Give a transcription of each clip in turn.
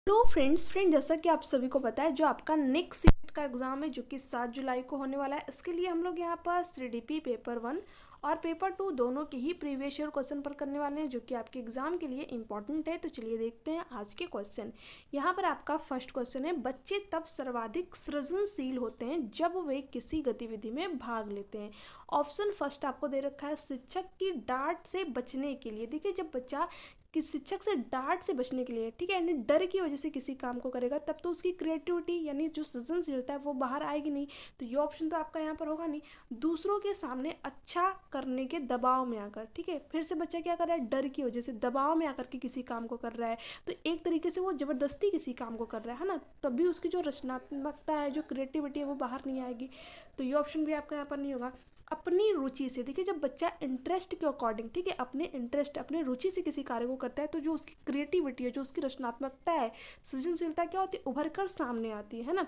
Hello friend जैसा कि आप सभी को पता है जो आपका नेक्स्ट सीट का एग्ज़ाम है जो कि 7 जुलाई को होने वाला है। इसके लिए हम लोग यहाँ पर CDP पेपर 1 और पेपर 2 दोनों के ही प्रीवियस ईयर क्वेश्चन पर करने वाले हैं जो कि आपके एग्जाम के लिए इंपॉर्टेंट है। तो चलिए देखते हैं आज के क्वेश्चन। यहाँ पर आपका फर्स्ट क्वेश्चन है, बच्चे तब सर्वाधिक सृजनशील होते हैं जब वे किसी गतिविधि में भाग लेते हैं। ऑप्शन फर्स्ट आपको दे रखा है शिक्षक की डांट से बचने के लिए। देखिए, जब बच्चा कि शिक्षक से डांट से बचने के लिए, ठीक है, यानी डर की वजह से किसी काम को करेगा, तब तो उसकी क्रिएटिविटी यानी जो सृजनशीलता है वो बाहर आएगी नहीं। तो ये ऑप्शन तो आपका यहाँ पर होगा नहीं। दूसरों के सामने अच्छा करने के दबाव में आकर, ठीक है, फिर से बच्चा क्या कर रहा है, डर की वजह से दबाव में आकर के किसी काम को कर रहा है, तो एक तरीके से वो जबरदस्ती किसी काम को कर रहा है ना, तब भी उसकी जो रचनात्मकता है, जो क्रिएटिविटी है वो बाहर नहीं आएगी। तो ये ऑप्शन भी आपका यहाँ पर नहीं होगा। अपनी रुचि से, देखिए, जब बच्चा इंटरेस्ट के अकॉर्डिंग, ठीक है, अपने इंटरेस्ट अपने रुचि से किसी कार्य को करता है तो जो उसकी क्रिएटिविटी है, जो उसकी रचनात्मकता है, सृजनशीलता क्या होती है, उभर कर सामने आती है ना।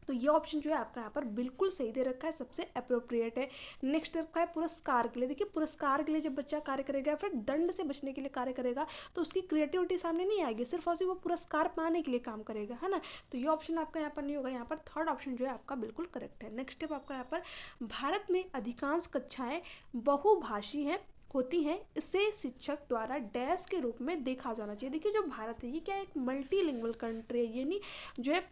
तो ये ऑप्शन जो है आपका यहाँ पर बिल्कुल सही दे रखा है, सबसे अप्रोप्रिएट है। नेक्स्ट रखा है पुरस्कार के लिए। देखिए, पुरस्कार के लिए जब बच्चा कार्य करेगा, फिर दंड से बचने के लिए कार्य करेगा, तो उसकी क्रिएटिविटी सामने नहीं आएगी, सिर्फ और सिर्फ वो पुरस्कार पाने के लिए काम करेगा, है ना। तो ये ऑप्शन आपका यहाँ पर नहीं होगा। यहाँ पर थर्ड ऑप्शन जो है आपका बिल्कुल करेक्ट है। नेक्स्ट स्टेप आपका यहाँ पर, भारत में अधिकांश कक्षाएं बहुभाषी हैं होती हैं, इसे शिक्षक द्वारा डैश के रूप में देखा जाना चाहिए। देखिए, जो भारत है ये क्या है, एक मल्टीलिंगुअल कंट्री है, यानी जो है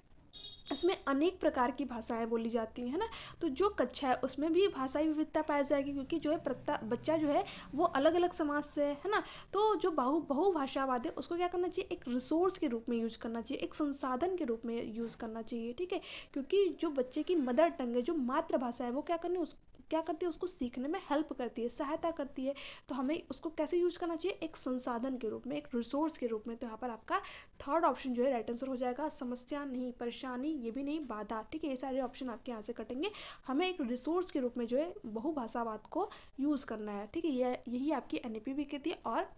इसमें अनेक प्रकार की भाषाएं बोली जाती हैं, है ना। तो जो कक्षा है उसमें भी भाषाई विविधता पाई जाएगी, क्योंकि जो है बच्चा जो है वो अलग अलग समाज से है ना। तो जो बहुभाषावाद है उसको क्या करना चाहिए, एक रिसोर्स के रूप में यूज करना चाहिए, एक संसाधन के रूप में यूज करना चाहिए, ठीक है। क्योंकि जो बच्चे की मदर टंग है, जो मातृभाषा है, वो क्या करती है, उसको सीखने में हेल्प करती है, सहायता करती है। तो हमें उसको कैसे यूज करना चाहिए, एक संसाधन के रूप में, एक रिसोर्स के रूप में। तो यहाँ पर आपका थर्ड ऑप्शन जो है राइट आंसर हो जाएगा। समस्या नहीं, परेशानी ये भी नहीं, बाधा, ठीक है, ये सारे ऑप्शन आपके यहाँ से कटेंगे। हमें एक रिसोर्स के रूप में जो है बहुभाषावाद को यूज़ करना है, ठीक है। यही आपकी NEP भी कहती है और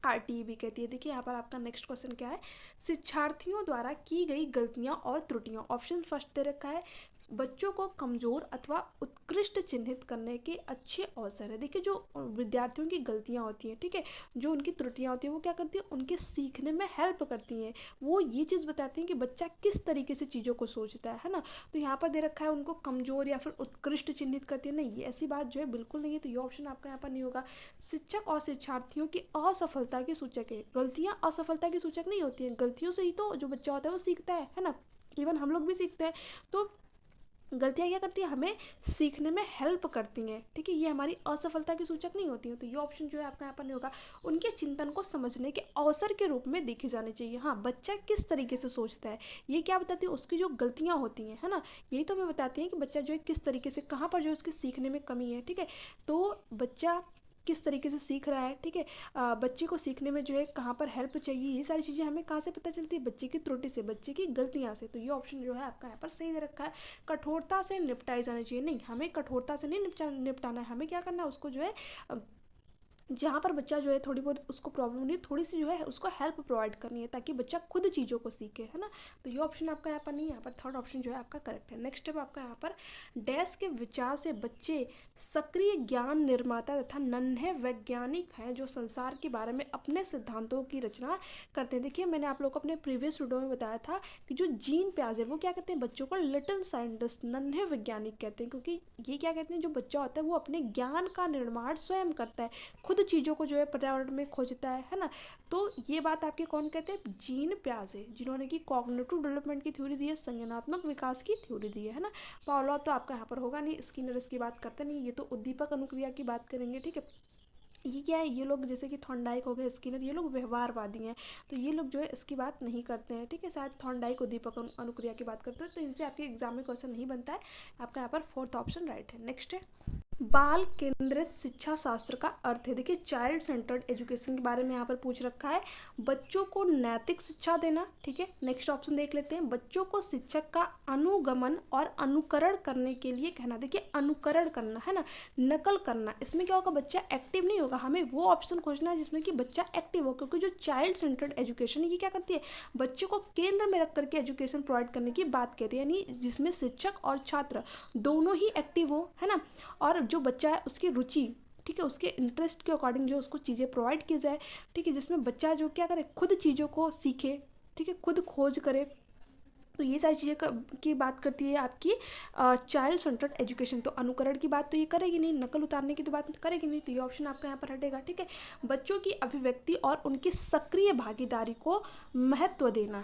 RTE भी कहती है। देखिए, यहाँ पर आपका नेक्स्ट क्वेश्चन क्या है, शिक्षार्थियों द्वारा की गई गलतियाँ और त्रुटियाँ। ऑप्शन फर्स्ट दे रखा है, बच्चों को कमज़ोर अथवा उत्कृष्ट चिन्हित करने के अच्छे अवसर है। देखिए, जो विद्यार्थियों की गलतियाँ होती हैं, ठीक है, जो उनकी त्रुटियाँ होती हैं, वो क्या करती है, उनके सीखने में हेल्प करती हैं। वो ये चीज़ बताती हैं कि बच्चा किस तरीके से चीज़ों को सोचता है ना। तो यहाँ पर दे रखा है उनको कमज़ोर या फिर उत्कृष्ट चिन्हित करती है, नहीं, ये ऐसी बात जो है बिल्कुल नहीं है। तो ये ऑप्शन आपका यहाँ पर नहीं होगा। शिक्षक और शिक्षार्थियों की असफलता की सूचक है। गलतियाँ असफलता की सूचक नहीं होती हैं, गलतियों से ही तो जो बच्चा होता है वो सीखता है ना। इवन हम लोग भी सीखते हैं। तो गलतियाँ क्या करती है, हमें सीखने में हेल्प करती हैं, ठीक है, ये हमारी असफलता की सूचक नहीं होती हैं। तो ये ऑप्शन जो है आपका यहाँ पर नहीं होगा। उनके चिंतन को समझने के अवसर के रूप में देखे जाने चाहिए। हाँ, बच्चा किस तरीके से सोचता है, ये क्या बताती है, उसकी जो गलतियाँ होती हैं, है ना, यही तो हमें बताती हैं कि बच्चा जो है किस तरीके से, कहाँ पर जो है उसके सीखने में कमी है, ठीक है। तो बच्चा किस तरीके से सीख रहा है, ठीक है, बच्चे को सीखने में जो है कहाँ पर हेल्प चाहिए, ये सारी चीज़ें हमें कहाँ से पता चलती है, बच्चे की त्रुटि से, बच्चे की गलतियाँ से। तो ये ऑप्शन जो है आपका यहाँ पर सही दे रखा है। कठोरता से निपटाई जानी चाहिए, नहीं, हमें कठोरता से नहीं निपटाना है। हमें क्या करना है, उसको जो है जहाँ पर बच्चा जो है थोड़ी बहुत उसको प्रॉब्लम नहीं, थोड़ी सी जो है उसको हेल्प प्रोवाइड करनी है, ताकि बच्चा खुद चीज़ों को सीखे, है ना। तो ये ऑप्शन आपका यहाँ पर नहीं, यहाँ पर थर्ड ऑप्शन जो है आपका करेक्ट है। नेक्स्ट स्टेप आपका यहाँ पर, डैश के विचार से बच्चे सक्रिय ज्ञान निर्माता तथा नन्हे वैज्ञानिक हैं जो संसार के बारे में अपने सिद्धांतों की रचना करते हैं। देखिए, मैंने आप लोग को अपने प्रीवियस वीडियो में बताया था कि जो जीन प्याज है वो क्या कहते हैं, बच्चों को लिटिल साइंटिस्ट, नन्हे वैज्ञानिक कहते हैं, क्योंकि ये क्या कहते हैं, जो बच्चा होता है वो अपने ज्ञान का निर्माण स्वयं करता है, खुद चीज़ों को जो है पर्यावरण में खोजता है ना। तो ये बात आपके कौन कहते हैं, जीन प्याज है, जिन्होंने की कॉग्निटिव डेवलपमेंट की थ्योरी दी है, संज्ञानात्मक विकास की थ्योरी दी है ना। पावलोव तो आपका यहाँ पर होगा नहीं, स्किनर इसकी बात करते नहीं, ये तो उद्दीपक अनुक्रिया की बात करेंगे, ठीक है। ये क्या है, ये लोग जैसे कि थॉर्नडाइक हो गए, स्किनर, ये लोग व्यवहारवादी हैं, तो ये लोग जो है इसकी बात नहीं करते हैं, ठीक है। शायद थॉर्नडाइक उद्दीपक अनुक्रिया की बात करते हैं, तो इनसे आपके एग्जाम में क्वेश्चन नहीं बनता है। आपका यहाँ पर फोर्थ ऑप्शन राइट है। नेक्स्ट है, बाल केंद्रित शिक्षा शास्त्र का अर्थ है। देखिए, चाइल्ड सेंटर्ड एजुकेशन के बारे में यहाँ पर पूछ रखा है, बच्चों को नैतिक शिक्षा देना, ठीक है। नेक्स्ट ऑप्शन देख लेते हैं, बच्चों को शिक्षक का अनुगमन और अनुकरण करने के लिए कहना। देखिए, अनुकरण करना है ना, नकल करना, इसमें क्या होगा, बच्चा एक्टिव नहीं होगा, हमें वो ऑप्शन खोजना है जिसमें कि बच्चा एक्टिव हो, क्योंकि जो चाइल्ड सेंटर्ड एजुकेशन है ये क्या करती है, बच्चों को केंद्र में रख करके एजुकेशन प्रोवाइड करने की बात कहती है, यानी जिसमें शिक्षक और छात्र दोनों ही एक्टिव हो, है ना, और जो बच्चा है उसकी रुचि, ठीक है, उसके इंटरेस्ट के अकॉर्डिंग जो उसको चीज़ें प्रोवाइड की जाए, ठीक है, जिसमें बच्चा जो क्या करे, खुद चीज़ों को सीखे, ठीक है, खुद खोज करे। तो ये सारी चीज़ें की बात करती है आपकी चाइल्ड सेंटर्ड एजुकेशन। तो अनुकरण की बात तो ये करेगी नहीं, नकल उतारने की तो बात करेगी नहीं, तो ये ऑप्शन आपका यहाँ पर हटेगा। ठीक है, बच्चों की अभिव्यक्ति और उनकी सक्रिय भागीदारी को महत्व देना,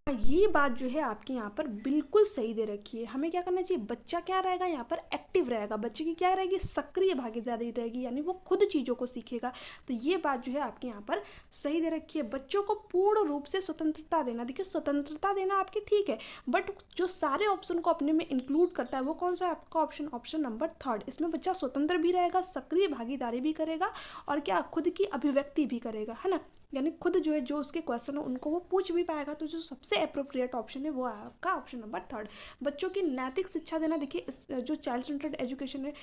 ये बात जो है आपकी यहाँ पर बिल्कुल सही दे रखी है। हमें क्या करना चाहिए, बच्चा क्या रहेगा यहाँ पर एक्टिव रहेगा, बच्चे की क्या रहेगी सक्रिय भागीदारी रहेगी, यानी वो खुद चीज़ों को सीखेगा। तो ये बात जो है आपकी यहाँ पर सही दे रखी है। बच्चों को पूर्ण रूप से स्वतंत्रता देना, देखिए स्वतंत्रता देना आपकी ठीक है, बट जो सारे ऑप्शन को अपने में इंक्लूड करता है वो कौन सा है आपका ऑप्शन, ऑप्शन नंबर 3। इसमें बच्चा स्वतंत्र भी रहेगा, सक्रिय भागीदारी भी करेगा और क्या खुद की अभिव्यक्ति भी करेगा, है ना, यानी खुद जो है जो उसके क्वेश्चन है उनको वो पूछ भी पाएगा। तो जो सबसे अप्रोप्रिएट ऑप्शन है वो है आपका ऑप्शन नंबर 3। बच्चों की नैतिक शिक्षा देना, देखिए जो चाइल्ड सेंटर्ड एजुकेशन है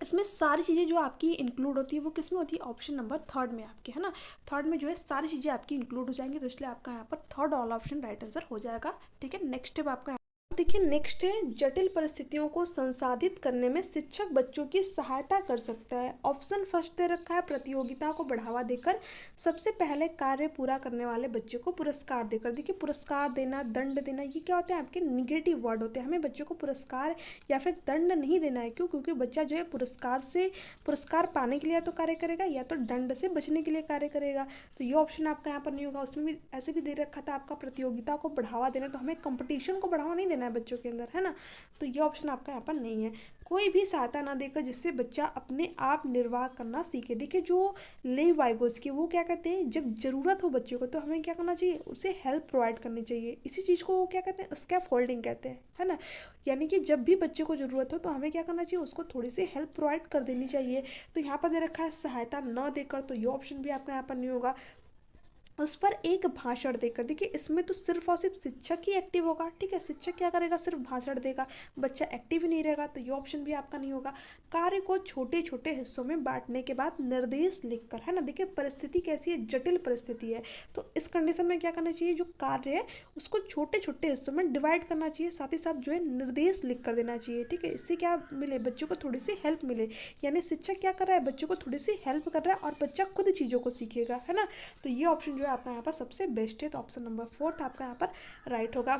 इसमें सारी चीज़ें जो आपकी इंक्लूड होती है वो किस में होती है, ऑप्शन नंबर 3 में आपके, है ना। 3 में जो है सारी चीज़ें आपकी इंक्लूड हो जाएंगी, तो इसलिए आपका यहाँ पर 3rd all option right answer हो जाएगा। ठीक है, नेक्स्ट स्टेप आपका देखिए, नेक्स्ट है जटिल परिस्थितियों को संसाधित करने में शिक्षक बच्चों की सहायता कर सकता है। ऑप्शन फर्स्ट दे रखा है, प्रतियोगिता को बढ़ावा देकर सबसे पहले कार्य पूरा करने वाले बच्चे को पुरस्कार देकर। देखिए पुरस्कार देना, दंड देना, ये क्या होते हैं आपके निगेटिव वर्ड होते हैं। हमें बच्चों को पुरस्कार या फिर दंड नहीं देना है, क्यों, क्योंकि बच्चा जो है पुरस्कार पाने के लिए या तो कार्य करेगा या तो दंड से बचने के लिए कार्य करेगा। तो ये ऑप्शन आपका यहाँ पर नहीं होगा। उसमें भी ऐसे भी दे रखा था आपका प्रतियोगिता को बढ़ावा देना, तो हमें कंपटीशन को बढ़ावा नहीं देना है बच्चों के अंदर, है ना। तो ये ऑप्शन आपका यहाँ पर नहीं है। कोई भी सहायता ना देकर जिससे बच्चा अपने आप निर्वाह करना सीखे। देखिए जो लेव वाइगोस्की वो क्या कहते हैं, जब जरूरत हो बच्चे को तो हमें क्या करना चाहिए, उसे हेल्प प्रोवाइड करनी चाहिए। इसी चीज़ को वो क्या कहते हैं, स्कैफोल्डिंग कहते हैं, है ना। यानी कि जब भी बच्चे को ज़रूरत हो तो हमें क्या करना चाहिए, उसको थोड़ी सी हेल्प प्रोवाइड कर देनी चाहिए। तो यहाँ पर दे रखा है सहायता न देकर, तो ये ऑप्शन भी आपका यहाँ पर नहीं होगा। उस पर एक भाषण देकर, देखिए इसमें तो सिर्फ और सिर्फ शिक्षक ही एक्टिव होगा। ठीक है, शिक्षक क्या करेगा, सिर्फ भाषण देगा, बच्चा एक्टिव ही नहीं रहेगा, तो ये ऑप्शन भी आपका नहीं होगा। कार्य को छोटे छोटे हिस्सों में बांटने के बाद निर्देश लिखकर, है ना। देखिए परिस्थिति कैसी है, जटिल परिस्थिति है, तो इस कंडीशन में क्या करना चाहिए, जो कार्य है उसको छोटे छोटे हिस्सों में डिवाइड करना चाहिए, साथ ही साथ जो है निर्देश लिख कर देना चाहिए। ठीक है, इससे क्या मिले, बच्चों को थोड़ी सी हेल्प मिले, यानी शिक्षक क्या कर रहा है, बच्चों को थोड़ी सी हेल्प कर रहा है और बच्चा खुद चीज़ों को सीखेगा, है ना। तो ये ऑप्शन जो है आपका यहाँ पर सबसे बेस्ट है, तो ऑप्शन नंबर 4 आपका यहाँ पर राइट होगा।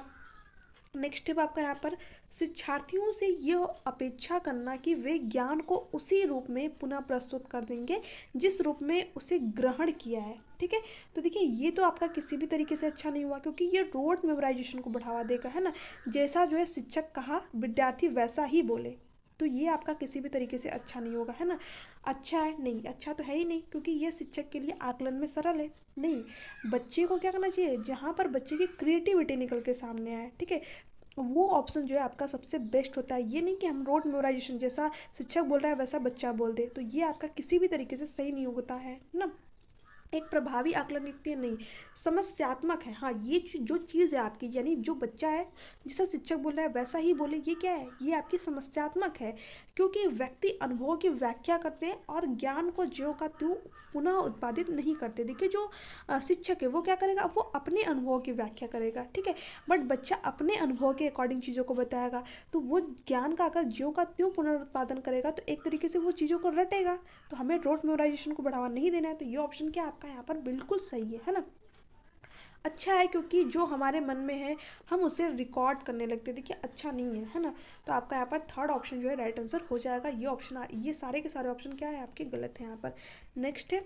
नेक्स्ट स्टेप आपका यहाँ पर शिक्षार्थियों से यह अपेक्षा करना कि वे ज्ञान को उसी रूप में पुनः प्रस्तुत कर देंगे जिस रूप में उसे ग्रहण किया है। ठीक है, तो देखिए ये तो आपका किसी भी तरीके से अच्छा नहीं हुआ, क्योंकि ये रोड मेमोराइजेशन को बढ़ावा देगा, है ना। जैसा जो है शिक्षक कहा विद्यार्थी वैसा ही बोले, तो ये आपका किसी भी तरीके से अच्छा नहीं होगा, है ना। अच्छा है नहीं, अच्छा तो है ही नहीं, क्योंकि ये शिक्षक के लिए आकलन में सरल है नहीं। बच्चे को क्या करना चाहिए, जहाँ पर बच्चे की क्रिएटिविटी निकल के सामने आए, ठीक है, वो ऑप्शन जो है आपका सबसे बेस्ट होता है। ये नहीं कि हम रोड मेमोराइजेशन जैसा शिक्षक बोल रहा है वैसा बच्चा बोल दे, तो ये आपका किसी भी तरीके से सही नहीं होता है ना। एक प्रभावी आकलन युक्ति है नहीं, समस्यात्मक है। हाँ, ये जो चीज़ है आपकी, यानी जो बच्चा है जैसा शिक्षक बोल रहा है वैसा ही बोले, ये क्या है, ये आपकी समस्यात्मक है, क्योंकि व्यक्ति अनुभव की व्याख्या करते हैं और ज्ञान को ज्यों का त्यों पुनः उत्पादित नहीं करते। देखिए जो शिक्षक है वो क्या करेगा, वो अपने अनुभव की व्याख्या करेगा, ठीक है, बट बच्चा अपने अनुभव के अकॉर्डिंग चीज़ों को बताएगा, तो वो ज्ञान का अगर ज्यों का त्यों पुनरुत्पादन करेगा तो एक तरीके से वो चीज़ों को रटेगा। तो हमें रोड मेमोराइजेशन को बढ़ावा नहीं देना है, तो ये ऑप्शन क्या आपका यहाँ पर बिल्कुल सही है ना। अच्छा है, क्योंकि जो हमारे मन में है हम उसे रिकॉर्ड करने लगते हैं, देखिए अच्छा नहीं है, है ना। तो आपका यहाँ पर 3rd ऑप्शन जो है राइट आंसर हो जाएगा। ये ऑप्शन, ये सारे के सारे ऑप्शन क्या है आपके गलत हैं यहाँ पर। नेक्स्ट है,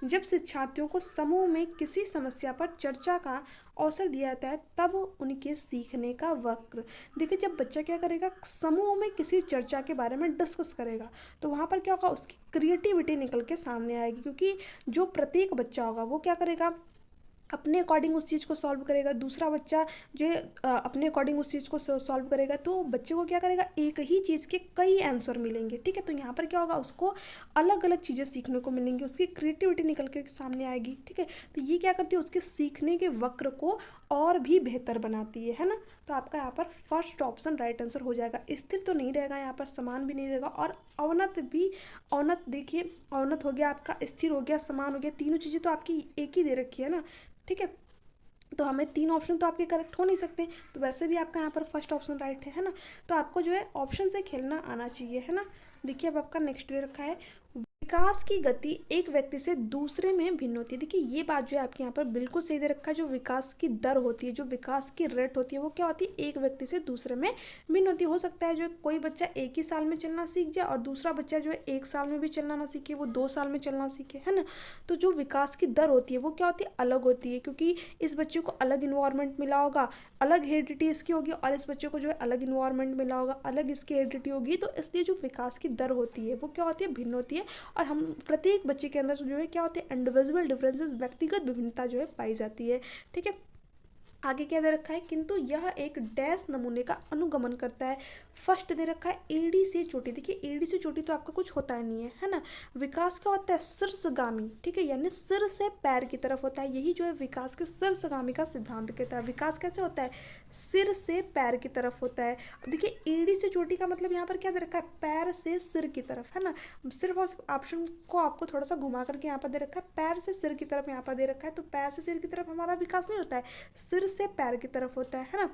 जब शिक्षार्थियों को समूह में किसी समस्या पर चर्चा का अवसर दिया जाता है तब उनके सीखने का वक्र। देखिए जब बच्चा क्या करेगा, समूह में किसी चर्चा के बारे में डिस्कस करेगा, तो वहाँ पर क्या होगा, उसकी क्रिएटिविटी निकल के सामने आएगी, क्योंकि जो प्रत्येक बच्चा होगा वो क्या करेगा, अपने अकॉर्डिंग उस चीज़ को सॉल्व करेगा, दूसरा बच्चा जो है अपने अकॉर्डिंग उस चीज़ को सॉल्व करेगा, तो बच्चे को क्या करेगा, एक ही चीज़ के कई आंसर मिलेंगे, ठीक है। तो यहाँ पर क्या होगा, उसको अलग अलग चीज़ें सीखने को मिलेंगी, उसकी क्रिएटिविटी निकल के सामने आएगी, ठीक है। तो ये क्या करती है, उसके सीखने के वक्र को और भी बेहतर बनाती है ना। तो आपका यहाँ पर फर्स्ट ऑप्शन राइट आंसर हो जाएगा। स्थिर तो नहीं रहेगा यहाँ पर, समान भी नहीं रहेगा, और अवनत भी, अवनत देखिए अवनत हो गया आपका, स्थिर हो गया, समान हो गया, तीनों चीज़ें तो आपकी एक ही दे रखी है ना, ठीक है। तो हमें 3 ऑप्शन तो आपके करेक्ट हो नहीं सकते, तो वैसे भी आपका यहाँ पर फर्स्ट ऑप्शन राइट है ना। तो आपको जो है ऑप्शन से खेलना आना चाहिए, है ना। देखिए अब आपका नेक्स्ट दे रखा है, विकास की गति एक व्यक्ति से दूसरे में भिन्न होती है। देखिए ये बात जो है आपके यहाँ पर बिल्कुल सही दे रखा है। जो विकास की दर होती है, जो विकास की रेट होती है, वो क्या होती है, एक व्यक्ति से दूसरे में भिन्न होती है। हो सकता है जो कोई बच्चा 1 ही साल में चलना सीख जाए और दूसरा बच्चा जो है 1 साल में भी चलना ना सीखे, वो 2 साल में चलना सीखे, है ना। तो जो विकास की दर होती है वो क्या होती है, अलग होती है, क्योंकि इस बच्चे को अलग इन्वायरमेंट मिला होगा, अलग हेरिडिटी इसकी होगी, और इस बच्चे को जो है अलग इन्वायरमेंट मिला होगा, अलग इसकी हेरिडिटी होगी। तो इसलिए जो विकास की दर होती है वो क्या होती है, भिन्न होती है। और हम प्रत्येक बच्चे के अंदर जो है क्या होते हैं, इंडिविजुअल डिफरेंसेस, व्यक्तिगत विभिन्नता जो है पाई जाती है। ठीक है, आगे क्या दे रखा है, किंतु यह एक डैश नमूने का अनुगमन करता है। फर्स्ट दे रखा है एड़ी से चोटी। देखिए एड़ी से चोटी तो आपका कुछ होता ही नहीं है ना। विकास क्या होता है, शीर्षगामी, ठीक है, यानी सिर से पैर की तरफ होता है। यही जो है विकास के शीर्षगामी का सिद्धांत कहता है। विकास कैसे होता है, सिर से पैर की तरफ होता है। देखिए एड़ी से चोटी का मतलब यहाँ पर क्या दे रखा है, पैर से सिर की तरफ, है ना। सिर्फ ऑप्शन को आपको थोड़ा सा घुमा करके यहाँ पर दे रखा है, पैर से सिर की तरफ यहाँ पर दे रखा है। तो पैर से सिर की तरफ हमारा विकास नहीं होता है, सिर से पैर की तरफ होता है ना।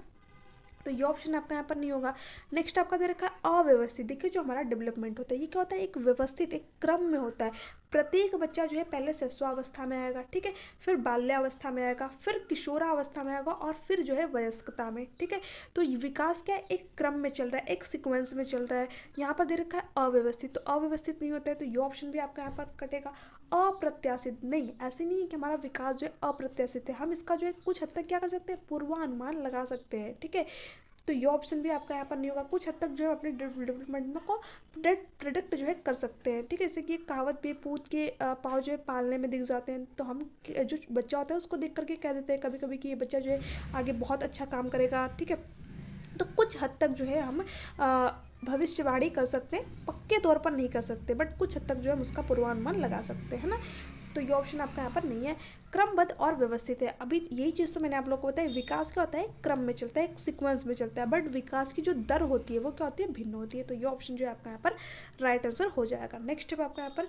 तो ये ऑप्शन आपका यहाँ पर नहीं होगा। नेक्स्ट आपका दे रखा है अव्यवस्थित। देखिए जो हमारा डेवलपमेंट होता है ये क्या होता है, एक व्यवस्थित एक क्रम में होता है। प्रत्येक बच्चा जो है पहले शिशुअवस्था में आएगा, ठीक है, फिर बाल्यावस्था में आएगा, फिर किशोरावस्था में आएगा, और फिर जो है वयस्कता में। ठीक है, तो विकास क्या है, एक क्रम में चल रहा है, एक सीक्वेंस में चल रहा है। यहाँ पर दे रखा है अव्यवस्थित, तो अव्यवस्थित नहीं होता है, तो ये ऑप्शन भी आपका यहाँ पर कटेगा। अप्रत्याशित, नहीं, ऐसे नहीं है कि हमारा विकास जो है अप्रत्याशित है, हम इसका जो है कुछ हद तक क्या कर सकते हैं, पूर्वानुमान लगा सकते हैं। ठीक है, तो ये ऑप्शन भी आपका यहाँ पर नहीं होगा। कुछ हद तक जो है अपने डेवलपमेंट को प्रेडिक्ट जो है कर सकते हैं। ठीक है, जैसे कि कहावत भी, पूत के पाँव जो है पालने में दिख जाते हैं। तो हम जो बच्चा होता है उसको देख करके कह देते हैं कभी कभी कि ये बच्चा जो है आगे बहुत अच्छा काम करेगा। ठीक है, तो कुछ हद तक जो है हम भविष्यवाणी कर सकते हैं, पक्के तौर पर नहीं कर सकते, बट कुछ हद तक जो है हम उसका पूर्वानुमान लगा सकते हैं ना। तो ये ऑप्शन आपका यहाँ पर नहीं है। क्रमबद्ध और व्यवस्थित है। अभी यही चीज़ तो मैंने आप लोगों को बताया, विकास क्या होता है, क्रम में चलता है, एक सीक्वेंस में चलता है, बट विकास की जो दर होती है वो क्या होती है, भिन्न होती है। तो ये ऑप्शन जो है आपका यहाँ पर राइट आंसर हो जाएगा। नेक्स्ट है आपका यहाँ पर,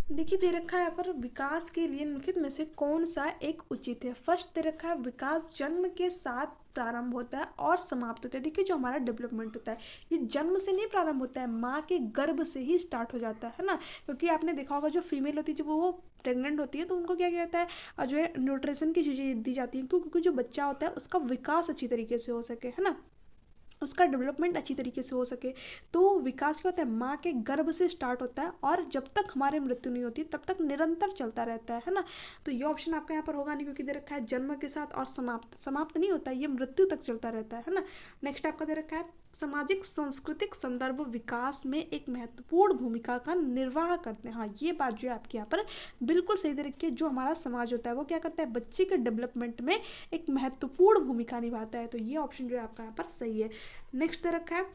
देखिए दे रखा है यहाँ पर विकास के लिए निम्नलिखित में से कौन सा एक उचित है। फर्स्ट दे रखा है विकास जन्म के साथ प्रारंभ होता है और समाप्त होता है। देखिए जो हमारा डेवलपमेंट होता है ये जन्म से नहीं प्रारंभ होता है, माँ के गर्भ से ही स्टार्ट हो जाता है ना। क्योंकि आपने देखा होगा जो फीमेल होती है जब वो प्रेग्नेंट होती है तो उनको क्या कहता है, जो है न्यूट्रिशन की चीज़ें दी जाती हैं, क्योंकि जो बच्चा होता है उसका विकास अच्छी तरीके से हो सके, है ना, उसका डेवलपमेंट अच्छी तरीके से हो सके। तो विकास क्या होता है, माँ के गर्भ से स्टार्ट होता है और जब तक हमारे मृत्यु नहीं होती तब तक निरंतर चलता रहता है ना। तो ये ऑप्शन आपका यहाँ पर होगा नहीं, क्योंकि दे रखा है जन्म के साथ और समाप्त नहीं होता है, ये मृत्यु तक चलता रहता है ना। नेक्स्ट आपका दे रखा है सामाजिक सांस्कृतिक संदर्भ विकास में एक महत्वपूर्ण भूमिका का निर्वाह करते हैं। हाँ, ये बात जो है आपके यहाँ पर बिल्कुल सही दे रखी है। जो हमारा समाज होता है वो क्या करता है, बच्चे के डेवलपमेंट में एक महत्वपूर्ण भूमिका निभाता है। तो ये ऑप्शन जो है आपका यहाँ पर सही है। नेक्स्ट दे रखा है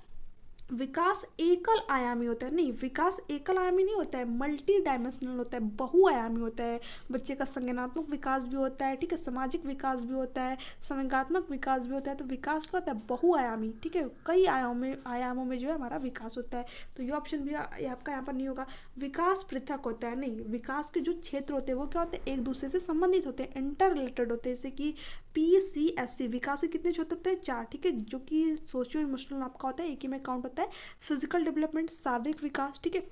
विकास एकल आयामी होता है। नहीं, विकास एकल आयामी नहीं होता है, मल्टी डायमेंशनल होता है, बहुआयामी होता है। बच्चे का संज्ञानात्मक विकास भी होता है, ठीक है, सामाजिक विकास भी होता है, संवेगात्मक विकास भी होता है। तो विकास क्या होता है, बहुआयामी, ठीक है, कई आयामों में जो है हमारा विकास होता है। तो ये ऑप्शन भी आपका यहाँ पर नहीं होगा। विकास पृथक होता है, नहीं, विकास के जो क्षेत्र होते हैं वो क्या होते हैं, एक दूसरे से संबंधित होते हैं, इंटर रिलेटेड होते हैं। जैसे कि PCSC विकास के कितने क्षेत्र होते हैं, 4, ठीक है, जो कि सोशियो इमोशनल आपका होता है, एक ही में काउंट होता है। फिजिकल डेवलपमेंट, शारीरिक विकास, ठीक है,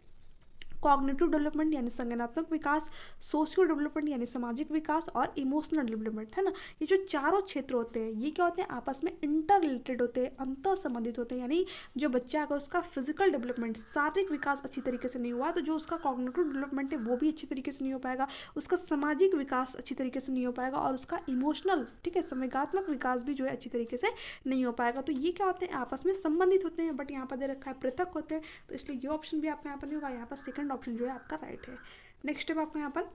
कॉग्निटिव डेवलपमेंट यानी संज्ञानात्मक विकास, सोशियो डेवलपमेंट यानी सामाजिक विकास, और इमोशनल डेवलपमेंट, है ना। ये जो चारों क्षेत्र होते हैं ये क्या होते हैं, आपस में इंटर रिलेटेड होते हैं, अंतर संबंधित होते हैं। यानी जो बच्चा अगर उसका फिजिकल डेवलपमेंट, शारीरिक विकास अच्छी तरीके से नहीं हुआ तो जो उसका कॉग्निटिव डेवलपमेंट है वो भी अच्छी तरीके से नहीं हो पाएगा, उसका सामाजिक विकास अच्छी तरीके से नहीं हो पाएगा, और उसका इमोशनल, ठीक है, संवेगात्मक विकास भी जो है अच्छी तरीके से नहीं हो पाएगा। तो ये क्या होते हैं, आपस में संबंधित होते हैं, बट यहाँ पर दे रखा है पृथक होते हैं। तो इसलिए ये ऑप्शन भी आपका यहाँ पर नहीं होगा, यहाँ पर सेकंड ऑप्शन जो है आपका राइट है। नेक्स्ट है आपका यहाँ पर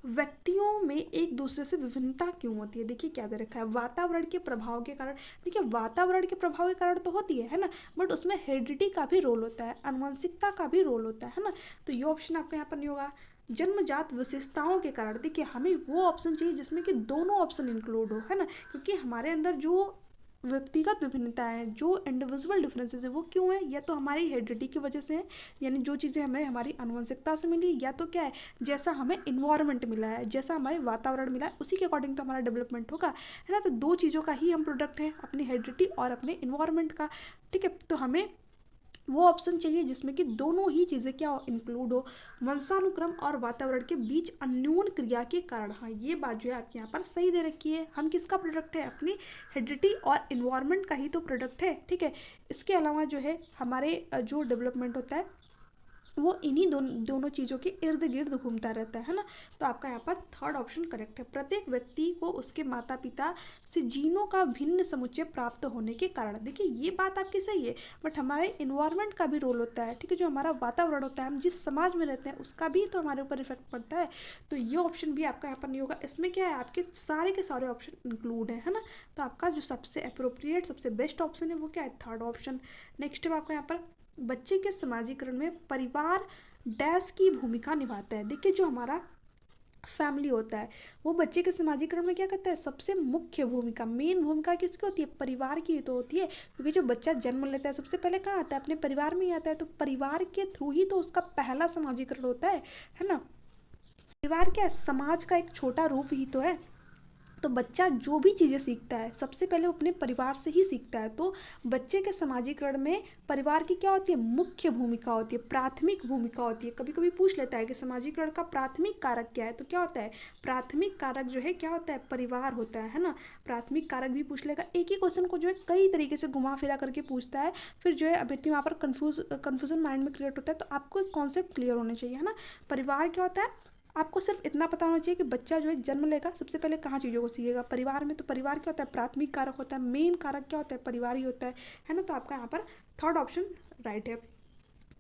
व्यक्तियों में एक दूसरे से विभिन्नता क्यों होती है। देखिए क्या दे रखा है, वातावरण के प्रभाव के कारण। देखिए वातावरण के प्रभाव के कारण तो होती है ना, बट उसमें हेरिडिटी का भी रोल होता है, आनुवंशिकता का भी रोल होता है ना। तो ये ऑप्शन आपका यहाँ पर नहीं होगा। जन्मजात विशेषताओं के कारण, देखिए हमें वो ऑप्शन चाहिए जिसमें कि दोनों ऑप्शन इंक्लूड हो, है ना, क्योंकि हमारे अंदर जो व्यक्तिगत विभिन्नता है, जो इंडिविजुअल डिफरेंसेस है वो क्यों है, या तो हमारी हेरिडिटी की वजह से है, यानी जो चीज़ें हमें हमारी आनुवंशिकता से मिली, या तो क्या है, जैसा हमें इन्वायरमेंट मिला है, जैसा हमारे वातावरण मिला है उसी के अकॉर्डिंग तो हमारा डेवलपमेंट होगा, है ना। तो दो चीज़ों का ही हम प्रोडक्ट हैं, अपनी हेरिडिटी और अपने इन्वायरमेंट का, ठीक है। तो हमें वो ऑप्शन चाहिए जिसमें कि दोनों ही चीज़ें क्या इंक्लूड हो, वंशानुक्रम और वातावरण के बीच अन्योन क्रिया के कारण। हाँ, ये बात जो है आपके यहाँ पर सही दे रखी है। हम किसका प्रोडक्ट है? अपनी हेरिडिटी और इन्वायरमेंट का ही तो प्रोडक्ट है, ठीक है। इसके अलावा जो है हमारे जो डेवलपमेंट होता है वो इन्हीं दोनों चीज़ों के इर्द गिर्द घूमता रहता है ना। तो आपका यहाँ पर थर्ड ऑप्शन करेक्ट है। प्रत्येक व्यक्ति को उसके माता पिता से जीनों का भिन्न समुच्चय प्राप्त होने के कारण। देखिए ये बात आपकी सही है, बट हमारे इन्वायरमेंट का भी रोल होता है, ठीक है। जो हमारा वातावरण होता है, हम जिस समाज में रहते हैं उसका भी तो हमारे ऊपर इफेक्ट पड़ता है। तो ये ऑप्शन भी आपका यहाँ पर नहीं होगा। इसमें क्या है, आपके सारे के सारे ऑप्शन इंक्लूड है ना। तो आपका जो सबसे अप्रोप्रिएट सबसे बेस्ट ऑप्शन है वो क्या है? Third option. नेक्स्ट है आपका यहाँ पर, बच्चे के समाजीकरण में परिवार डैश की भूमिका निभाता है। देखिए जो हमारा फैमिली होता है वो बच्चे के समाजीकरण में क्या करता है? सबसे मुख्य भूमिका, मेन भूमिका किसकी होती है? परिवार की तो होती है, क्योंकि जो बच्चा जन्म लेता है सबसे पहले कहाँ आता है? अपने परिवार में ही आता है। तो परिवार के थ्रू ही तो उसका पहला समाजीकरण होता है ना। परिवार क्या है? समाज का एक छोटा रूप ही तो है। तो बच्चा जो भी चीज़ें सीखता है सबसे पहले वो अपने परिवार से ही सीखता है। तो बच्चे के समाजीकरण में परिवार की क्या होती है? मुख्य भूमिका होती है, प्राथमिक भूमिका होती है। कभी कभी पूछ लेता है कि समाजीकरण का प्राथमिक कारक क्या है, तो क्या होता है? प्राथमिक कारक जो है क्या होता है? परिवार होता है ना। प्राथमिक कारक भी पूछ लेगा। एक ही क्वेश्चन को जो है कई तरीके से घुमा फिरा करके पूछता है, फिर जो है अभ्यर्थी वहाँ पर कन्फ्यूजन माइंड में क्रिएट होता है। तो आपको एक कॉन्सेप्ट क्लियर होना चाहिए, है ना। परिवार क्या होता है? आपको सिर्फ इतना पता होना चाहिए कि बच्चा जो है जन्म लेगा सबसे पहले कहाँ चीज़ों को सीखेगा? परिवार में। तो परिवार क्या होता है? प्राथमिक कारक होता है, मेन कारक क्या होता है? परिवार ही होता है ना। तो आपका यहाँ पर थर्ड ऑप्शन राइट है।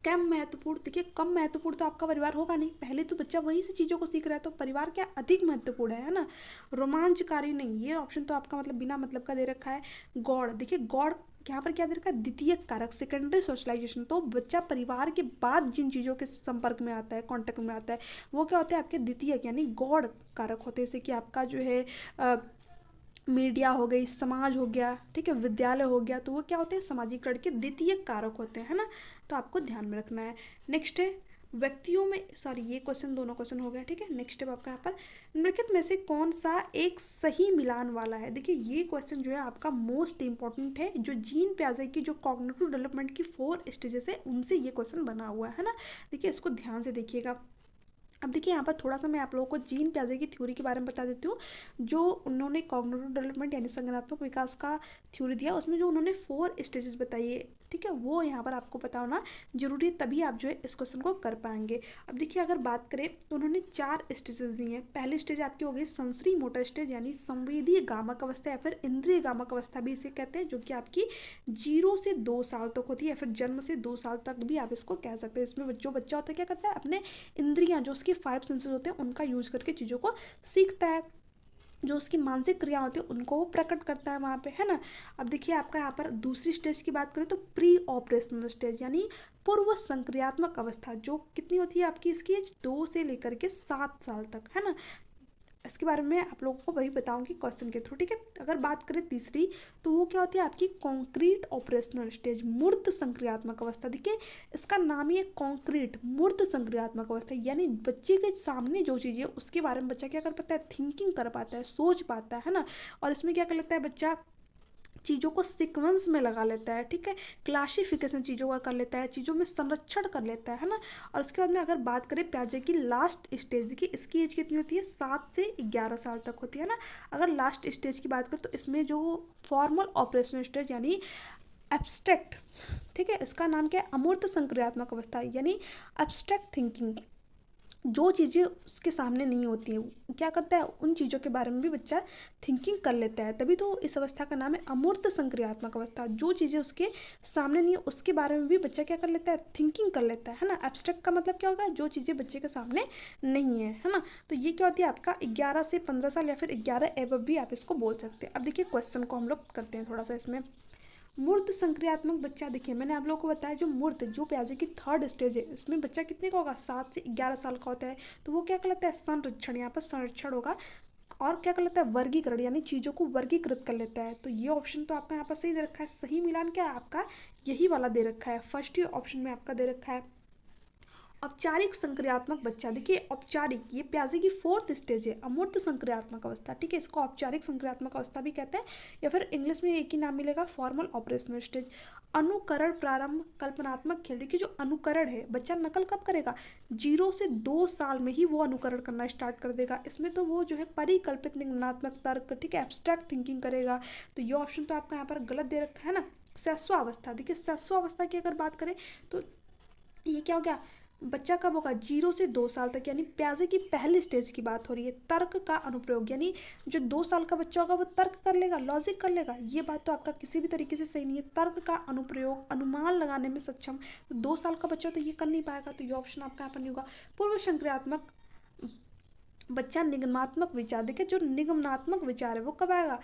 कम महत्वपूर्ण, देखिए कम महत्वपूर्ण तो आपका परिवार होगा नहीं, पहले तो बच्चा वहीं से चीज़ों को सीख रहा है। तो परिवार क्या अधिक महत्वपूर्ण है ना। रोमांचकारी नहीं, ये ऑप्शन तो आपका मतलब बिना मतलब का दे रखा है। गौड़, देखिए गौड़ यहाँ पर क्या दे रखा है? द्वितीय कारक, सेकेंडरी सोशलाइजेशन। तो बच्चा परिवार के बाद जिन चीज़ों के संपर्क में आता है, कॉन्टेक्ट में आता है, वो क्या होते हैं? आपके द्वितीय यानी गौड़ कारक होते हैं। जैसे कि आपका जो है मीडिया हो गई, समाज हो गया, ठीक है, विद्यालय हो गया। तो वो क्या होते हैं? सामाजिकरण के द्वितीय कारक होते हैं, है ना। तो आपको ध्यान में रखना है। नेक्स्ट है व्यक्तियों में, सॉरी ये क्वेश्चन दोनों क्वेश्चन हो गया, ठीक है। नेक्स्ट है आपका यहाँ पर, निम्नलिखित में से कौन सा एक सही मिलान वाला है? देखिए ये क्वेश्चन जो है आपका मोस्ट इंपॉर्टेंट है। जो जीन पियाजे की जो कॉग्निटिव डेवलपमेंट की 4 स्टेजेस है उनसे ये क्वेश्चन बना हुआ है ना। देखिए इसको ध्यान से देखिएगा। अब देखिए यहाँ पर थोड़ा सा मैं आप लोगों को जीन पियाजे की थ्योरी के बारे में बता देती हूँ। जो उन्होंने कॉग्निटिव डेवलपमेंट यानी संज्ञानात्मक विकास का थ्योरी दिया, उसमें जो उन्होंने 4 स्टेजेस बताई है, ठीक है, वो यहाँ पर आपको पता होना जरूरी है, तभी आप जो है इस क्वेश्चन को कर पाएंगे। अब देखिए अगर बात करें तो उन्होंने 4 स्टेजेस दी हैं। पहली स्टेज आपकी हो गई सेंसरी मोटर स्टेज यानी संवेदीय गामक अवस्था या फिर इंद्रिय गामक अवस्था भी इसे कहते हैं, जो कि आपकी 0 से 2 साल तक होती है, या फिर जन्म से 2 साल तक भी आप इसको कह सकते हैं। इसमें जो बच्चा होता है क्या करता है? अपने इंद्रियां, जो उसकी 5 सेंसेस होते हैं, उनका यूज करके चीज़ों को सीखता है। जो उसकी मानसिक क्रिया होती है उनको वो प्रकट करता है वहाँ पे, है ना। अब देखिए आपका यहाँ पर दूसरी स्टेज की बात करें तो प्री ऑपरेशनल स्टेज यानी पूर्व संक्रियात्मक अवस्था, जो कितनी होती है आपकी? इसकी एज 2 से लेकर के 7 साल तक, है ना। इसके बारे में आप लोगों को वही बताऊंगी क्वेश्चन के थ्रू, ठीक है। अगर बात करें तीसरी, तो वो क्या होती है आपकी? कॉन्क्रीट ऑपरेशनल स्टेज, मूर्त संक्रियात्मक अवस्था। देखिए इसका नाम ही है कॉन्क्रीट, मूर्त संक्रियात्मक अवस्था, यानी बच्चे के सामने जो चीज़ है उसके बारे में बच्चा क्या कर पाता है? थिंकिंग कर पाता है, सोच पाता है ना। और इसमें क्या कर लेता है बच्चा? चीज़ों को सीक्वेंस में लगा लेता है, ठीक है, क्लासिफिकेशन चीज़ों का कर लेता है, चीज़ों में संरक्षण कर लेता है ना। और उसके बाद में अगर बात करें पियाजे की लास्ट स्टेज, देखिए इसकी एज कितनी होती है? 7 से 11 साल तक होती है ना। अगर लास्ट स्टेज की बात करें तो इसमें जो फॉर्मल ऑपरेशनल स्टेज यानी एब्स्ट्रैक्ट, ठीक है, इसका नाम क्या है? अमूर्त संक्रियात्मक अवस्था यानी एब्स्ट्रैक्ट थिंकिंग। जो चीज़ें उसके सामने नहीं होती हैं क्या करता है? उन चीज़ों के बारे में भी बच्चा थिंकिंग कर लेता है, तभी तो इस अवस्था का नाम है अमूर्त संक्रियात्मक अवस्था। जो चीज़ें उसके सामने नहीं है उसके बारे में भी बच्चा क्या कर लेता है? थिंकिंग कर लेता है ना। एब्स्ट्रैक्ट का मतलब क्या होगा? जो चीज़ें बच्चे के सामने नहीं है ना। तो ये क्या होती है आपका 11 से 15 साल या फिर 11 एवब भी आप इसको बोल सकते हैं। अब देखिए क्वेश्चन को हम लोग करते हैं थोड़ा सा इसमें। मूर्त संक्रियात्मक बच्चा, देखिए मैंने आप लोगों को बताया जो मूर्त जो पियाजे की 3rd स्टेज है, इसमें बच्चा कितने का होगा? 7 से 11 साल का होता है। तो वो क्या कहलाता है? संरक्षण, यहाँ पर संरक्षण होगा। और क्या कर लेता है? वर्गीकरण, यानी चीज़ों को वर्गीकृत कर लेता है। तो ये ऑप्शन तो आपका यहाँ पर सही दे रखा है। सही मिलान क्या है आपका? यही वाला दे रखा है, फर्स्ट ऑप्शन में आपका दे रखा है। औपचारिक संक्रियात्मक बच्चा, देखिए औपचारिक, ये प्याजे की 4th स्टेज है, अमूर्त संक्रियात्मक अवस्था, ठीक है, इसको औपचारिक संक्रियात्मक अवस्था भी कहते हैं, या फिर इंग्लिश में एक ही नाम मिलेगा, फॉर्मल ऑपरेशनल स्टेज। अनुकरण प्रारंभ, कल्पनात्मक खेल, देखिए जो अनुकरण है, बच्चा नकल कब करेगा, 0 से 2 साल में ही वो अनुकरण करना स्टार्ट कर देगा। इसमें तो वो जो है परिकल्पित निगमनात्मक तर्क, ठीक है, एब्स्ट्रैक्ट थिंकिंग करेगा। तो ये ऑप्शन तो आपका यहाँ पर गलत दे रखा है ना। शैशवावस्था, देखिए शैशवावस्था की अगर बात करें तो ये क्या हो गया, बच्चा कब होगा, 0 से 2 साल तक, यानी प्याजे की पहली स्टेज की बात हो रही है। तर्क का अनुप्रयोग, यानी जो 2 साल का बच्चा होगा वो तर्क कर लेगा, लॉजिक कर लेगा, ये बात तो आपका किसी भी तरीके से सही नहीं है। तर्क का अनुप्रयोग, अनुमान लगाने में सक्षम, तो 2 साल का बच्चा तो ये कर नहीं पाएगा, तो ये ऑप्शन आपका यहाँ पर नहीं होगा। पूर्व संक्रियात्मक बच्चा, निगमनात्मक विचार, देखिए जो निगमनात्मक विचार है वो कब आएगा,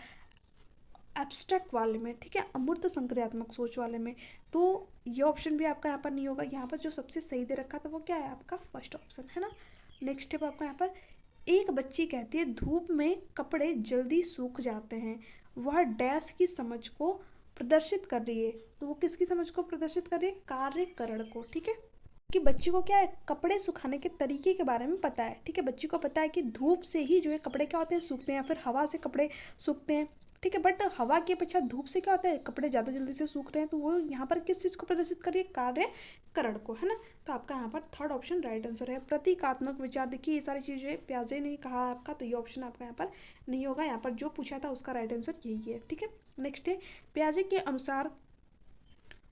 एब्स्ट्रैक्ट वाले में, ठीक है, अमूर्त संक्रियात्मक सोच वाले में। तो ये ऑप्शन भी आपका यहाँ पर नहीं होगा। यहाँ पर जो सबसे सही दे रखा था वो क्या है, आपका फर्स्ट ऑप्शन है ना। नेक्स्ट स्टेप आपका यहाँ पर, एक बच्ची कहती है धूप में कपड़े जल्दी सूख जाते हैं, वह डैश की समझ को प्रदर्शित कर रही है। तो वो किसकी समझ को प्रदर्शित कर रही है, कार्यकरण को, ठीक है, कि बच्ची को क्या है, कपड़े सुखाने के तरीके के बारे में पता है, ठीक है, बच्ची को पता है कि धूप से ही जो है कपड़े क्या होते हैं, सूखते हैं, या फिर हवा से कपड़े सूखते हैं, ठीक है, बट हवा के पीछे धूप से क्या होता है, कपड़े ज़्यादा जल्दी से सूख रहे हैं। तो वो यहाँ पर किस चीज़ को प्रदर्शित कर रही है, कार्यकरण को, है ना। तो आपका यहाँ पर थर्ड ऑप्शन राइट आंसर है। प्रतीकात्मक विचार, देखिए ये सारी चीज़ें प्याजे ने कहा आपका, तो ये ऑप्शन आपका यहाँ पर नहीं होगा। यहाँ पर जो पूछा था उसका राइट आंसर यही है, ठीक है। नेक्स्ट है, प्याजे के अनुसार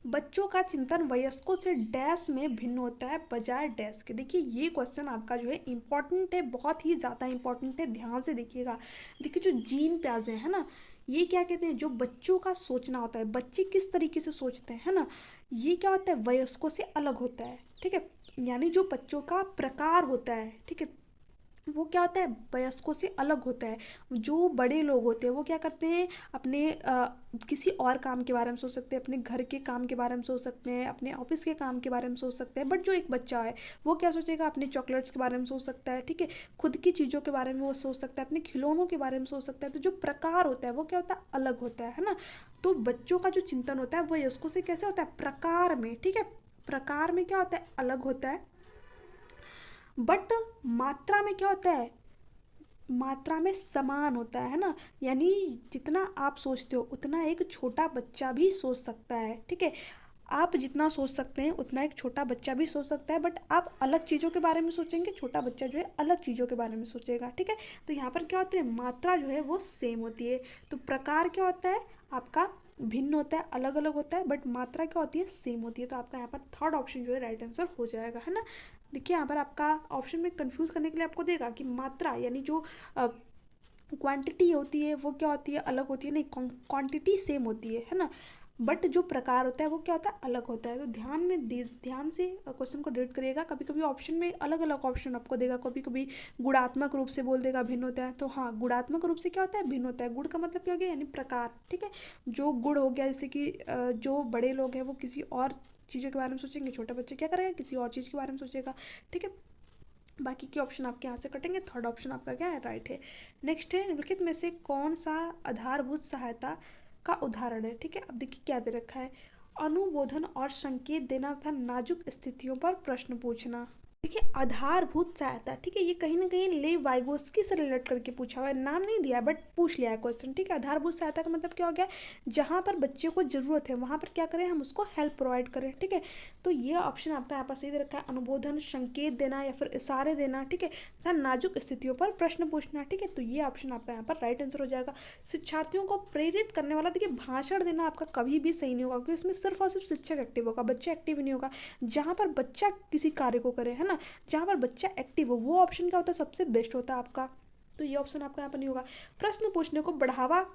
बच्चों का चिंतन वयस्कों से डैश में भिन्न होता है बजाय डैश के। देखिए ये क्वेश्चन आपका जो है इंपॉर्टेंट है, बहुत ही ज़्यादा इंपॉर्टेंट है, ध्यान से देखिएगा। देखिए जो जीन प्याजे है ना, ये क्या कहते हैं, जो बच्चों का सोचना होता है, बच्चे किस तरीके से सोचते हैं, है ना, ये क्या होता है, वयस्कों से अलग होता है, ठीक है, यानी जो बच्चों का प्रकार होता है, ठीक है, वो क्या होता है, वयस्कों से अलग होता है। जो बड़े लोग होते हैं वो क्या करते हैं, अपने किसी और काम के बारे में सोच सकते हैं, अपने घर के काम के बारे में सोच सकते हैं, अपने ऑफिस के काम के बारे में सोच सकते हैं। बट जो एक बच्चा है वो क्या सोचेगा, अपने चॉकलेट्स के बारे में सोच सकता है, ठीक है, खुद की चीज़ों के बारे में वो सोच सकता है, अपने खिलौनों के बारे में सोच सकता है। तो जो प्रकार होता है वो क्या होता है, अलग होता है ना। तो बच्चों का जो चिंतन होता है वो वयस्कों से कैसे होता है, प्रकार में, ठीक है, प्रकार में क्या होता है, अलग होता है। बट मात्रा में क्या होता है, मात्रा में समान होता है ना, यानी जितना आप सोचते हो उतना एक छोटा बच्चा भी सोच सकता है, ठीक है, आप जितना सोच सकते हैं उतना एक छोटा बच्चा भी सोच सकता है। बट आप अलग चीज़ों के बारे में सोचेंगे, छोटा बच्चा जो है अलग चीज़ों के बारे में सोचेगा, ठीक है। तो यहाँ पर क्या होता है, मात्रा जो है वो सेम होती है। तो प्रकार क्या होता है आपका, भिन्न होता है, अलग अलग होता है, बट मात्रा क्या होती है, सेम होती है। तो आपका यहाँ पर थर्ड ऑप्शन जो है राइट आंसर हो जाएगा, है ना। देखिए यहाँ पर आपका ऑप्शन में कंफ्यूज करने के लिए आपको देगा कि मात्रा यानी जो क्वांटिटी होती है वो क्या होती है, अलग होती है, नहीं, क्वांटिटी सेम होती है ना, बट जो प्रकार होता है वो क्या होता है, अलग होता है। तो ध्यान से क्वेश्चन को रीड करिएगा। कभी कभी ऑप्शन में अलग अलग ऑप्शन आपको देगा, कभी कभी गुणात्मक रूप से बोल देगा भिन्न होता है। तो हाँ, गुणात्मक रूप से क्या होता है, भिन्न होता है। गुण का मतलब क्या हो गया, यानी प्रकार, ठीक है। जो गुण हो गया, जैसे कि जो बड़े लोग हैं वो किसी और चीज़ों के बारे में सोचेंगे, छोटा बच्चा क्या करेगा, किसी और चीज़ के बारे में सोचेगा, ठीक है। बाकी के ऑप्शन आपके यहाँ से कटेंगे। थर्ड ऑप्शन आपका क्या है, राइट है। नेक्स्ट है, निम्नलिखित में से कौन सा आधारभूत सहायता का उदाहरण है, ठीक है। अब देखिए क्या दे रखा है, अनुबोधन और संकेत देना तथा नाजुक स्थितियों पर प्रश्न पूछना। देखिए आधारभूत सहायता, ठीक है, ये कहीं ना कहीं लेव वाइगोस्की से रिलेट करके पूछा हुआ है, नाम नहीं दिया बट पूछ लिया है क्वेश्चन, ठीक है। आधारभूत सहायता का मतलब क्या हो गया, जहाँ पर बच्चे को ज़रूरत है वहाँ पर क्या करें, हम उसको हेल्प प्रोवाइड करें, ठीक है। तो ये ऑप्शन आपका यहाँ पर सही दे रखा है, अनुबोधन, संकेत देना या फिर इशारे देना, ठीक है, तथा नाजुक स्थितियों पर प्रश्न पूछना, ठीक है। तो ये ऑप्शन आपका यहाँ पर राइट आंसर हो जाएगा। शिक्षार्थियों को प्रेरित करने वाला, देखिए भाषण देना आपका कभी भी सही नहीं होगा, क्योंकि इसमें सिर्फ और सिर्फ शिक्षक एक्टिव होगा, बच्चा एक्टिव नहीं होगा। जहाँ पर बच्चा किसी कार्य को करे, है ना, जहाँ पर बच्चा एक्टिव हो, वो ऑप्शन क्या होता है, सबसे बेस्ट होता है आपका। तो ये ऑप्शन आपका यहाँ पर नहीं होगा। प्रश्न पूछने को बढ़ावा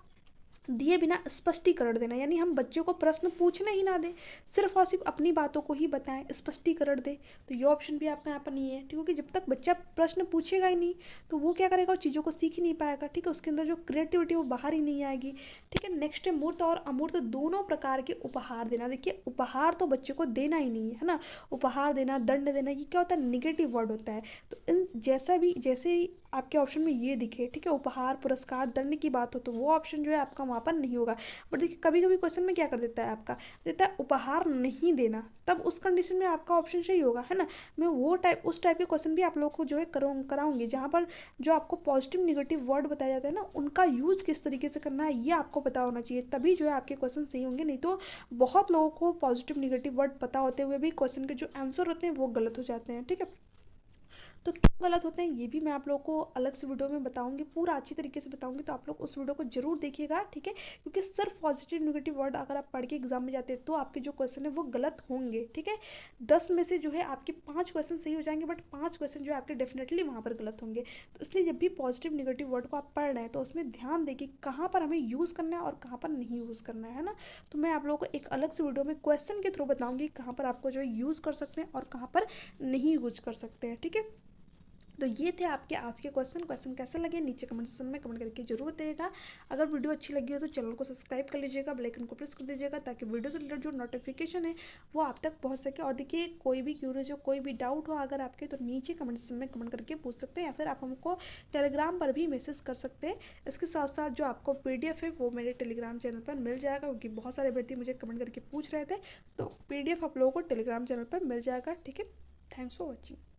दिए बिना स्पष्टीकरण देना, यानी हम बच्चों को प्रश्न पूछने ही ना दें, सिर्फ और सिर्फ अपनी बातों को ही बताएं, स्पष्टीकरण दें। तो ये ऑप्शन भी आपका यहाँ पर नहीं है, क्योंकि जब तक बच्चा प्रश्न पूछेगा ही नहीं तो वो क्या करेगा, चीज़ों को सीख ही नहीं पाएगा, ठीक है, उसके अंदर जो क्रिएटिविटी वो बाहर ही नहीं आएगी, ठीक है। नेक्स्ट है, मूर्त और अमूर्त दोनों प्रकार के उपहार देना। देखिए उपहार तो बच्चे को देना ही नहीं है ना, उपहार देना, दंड देना, ये क्या होता है, निगेटिव वर्ड होता है। तो इन जैसे आपके ऑप्शन में ये दिखे, ठीक है, उपहार, पुरस्कार, दंड की बात हो तो वो ऑप्शन जो है आपका वहाँ पर नहीं होगा। बट देखिए कभी कभी क्वेश्चन में क्या कर देता है आपका, देता है उपहार नहीं देना, तब उस कंडीशन में आपका ऑप्शन सही होगा, है ना। मैं वो उस टाइप के क्वेश्चन भी आप लोगों को जो है कराऊंगी, जहाँ पर जो आपको पॉजिटिव निगेटिव वर्ड बताया जाता है ना, उनका यूज़ किस तरीके से करना है ये आपको पता होना चाहिए, तभी जो है आपके क्वेश्चन सही होंगे। नहीं तो बहुत लोगों को पॉजिटिव निगेटिव वर्ड पता होते हुए भी क्वेश्चन के जो आंसर होते हैं वो गलत हो जाते हैं, ठीक है। तो क्यों गलत होते हैं ये भी मैं आप लोगों को अलग से वीडियो में बताऊंगी, पूरा अच्छी तरीके से बताऊंगी, तो आप लोग उस वीडियो को जरूर देखिएगा, ठीक है। क्योंकि सिर्फ पॉजिटिव नेगेटिव वर्ड अगर आप पढ़ के एग्जाम में जाते हैं तो आपके जो क्वेश्चन है वो गलत होंगे, ठीक है। 10 में से जो है आपके 5 क्वेश्चन सही हो जाएंगे, बट 5 क्वेश्चन जो है आपके डेफिनेटली वहाँ पर गलत होंगे। तो इसलिए जब भी पॉजिटिव निगेटिव वर्ड को आप पढ़ रहे हैं तो उसमें ध्यान दें कि कहाँ पर हमें यूज़ करना है और कहाँ पर नहीं यूज़ करना है ना। तो मैं आप लोगों को एक अलग से वीडियो में क्वेश्चन के थ्रू बताऊंगी कहाँ पर आपको जो है यूज़ कर सकते हैं और कहाँ पर नहीं यूज कर सकते हैं, ठीक है। तो ये थे आपके आज के क्वेश्चन कैसे लगे नीचे कमेंट सेक्शन में कमेंट करके जरूर बताइएगा। अगर वीडियो अच्छी लगी हो तो चैनल को सब्सक्राइब कर लीजिएगा, बेल आइकन को प्रेस कर दीजिएगा, ताकि वीडियो से रिलेटेड जो नोटिफिकेशन है वो आप तक पहुंच सके। और देखिए कोई भी क्यूरीज हो, कोई भी डाउट हो अगर आपके, तो नीचे कमेंट सेक्शन में कमेंट करके पूछ सकते हैं, या फिर आप हमको टेलीग्राम पर भी मैसेज कर सकते हैं। इसके साथ साथ जो आपको PDF है वो मेरे टेलीग्राम चैनल पर मिल जाएगा, क्योंकि बहुत सारे अभ्यर्थी मुझे कमेंट करके पूछ रहे थे, तो PDF आप लोगों को टेलीग्राम चैनल पर मिल जाएगा, ठीक है। Thanks for watching.